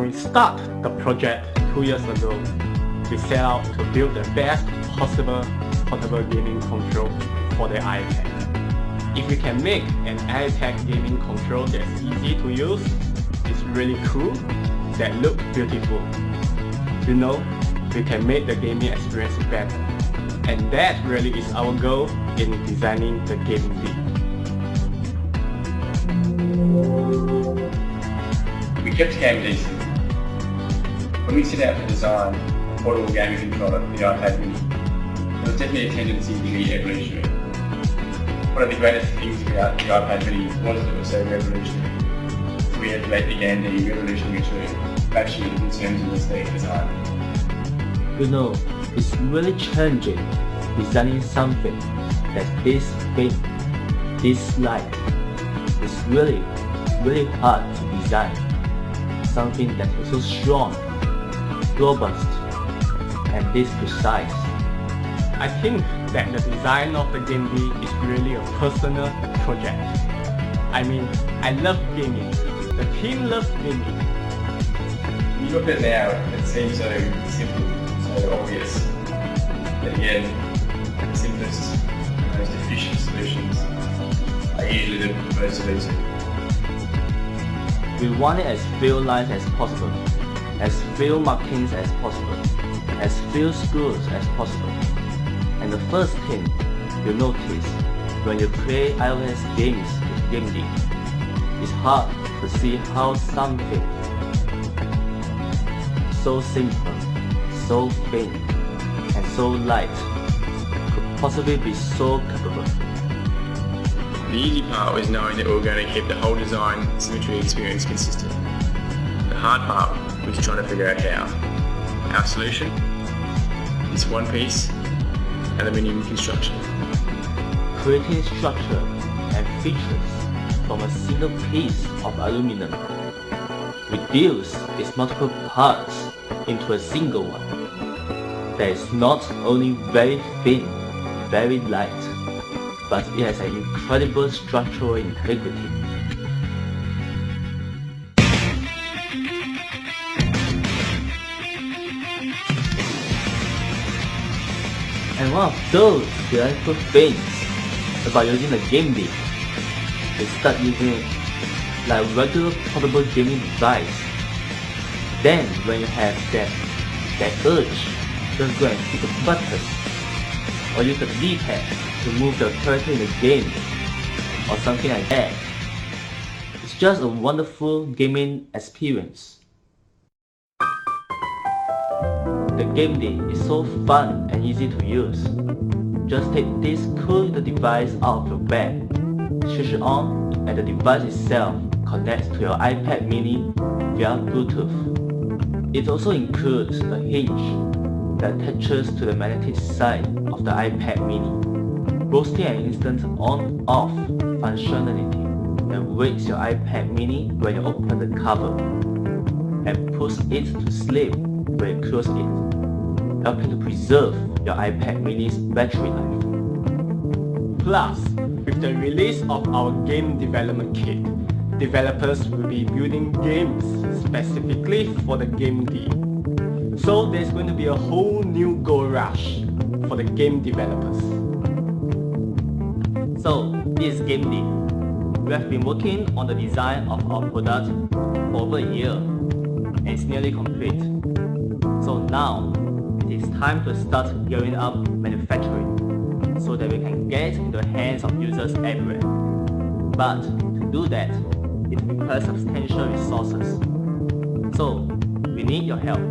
we start the project 2 years ago, we set out to build the best possible portable gaming control for the iPad. If we can make an iPad gaming control that's easy to use, it's really cool, that look beautiful, you know, we can make the gaming experience better. And that really is our goal in designing the gaming D. We kept the game decent. When we set out to design a portable gaming controller for the iPad mini, there was definitely a tendency to be evolutionary. One of the greatest things about the iPad mini was that it was so revolutionary. So we had to make the game D revolutionary too, actually in terms of aesthetic design. You know, it's really challenging designing something that is thin, this light. It's really hard to design something that is so strong, robust, and this precise. I think that the design of the game D is really a personal project. I mean, I love gaming. The team loves gaming. When you look at it now, it seems so simple, so obvious. But again, the simplest, most efficient solutions are usually the most elusive. We want it as few lines as possible, as few markings as possible, as few screws as possible. And the first thing you notice when you play iOS games with Game D, it's hard to see how something so simple, so thin, and so light could possibly be so capable. The easy part was knowing that we were going to keep the whole design symmetry experience consistent. The hard part was trying to figure out how. Our solution is one-piece aluminium construction. Creating structure and features from a single piece of aluminum, reduce its multiple parts into a single one that is not only very thin, very light, but it has an incredible structural integrity. And one of those delightful things about using the Game D is start using it like a regular portable gaming device. Then when you have that urge, just go and hit the button or use the D-pad to move the character in the game or something like that. It's just a wonderful gaming experience. The Game D is so fun and easy to use. Just take this cool little device out of your bag, switch it on, and the device itself connects to your iPad mini via Bluetooth. It also includes a hinge that attaches to the magnetic side of the iPad mini, boasting an instant on-off functionality that wakes your iPad mini when you open the cover and puts it to sleep when you close it, helping to preserve your iPad mini's battery life. Plus, with the release of our game development kit, developers will be building games specifically for the Game D. So there's going to be a whole new gold rush for the game developers. So, this is Game D. We have been working on the design of our product for over a year, and it's nearly complete. So now, it is time to start gearing up manufacturing so that we can get it into the hands of users everywhere. But to do that, it requires substantial resources. So, we need your help.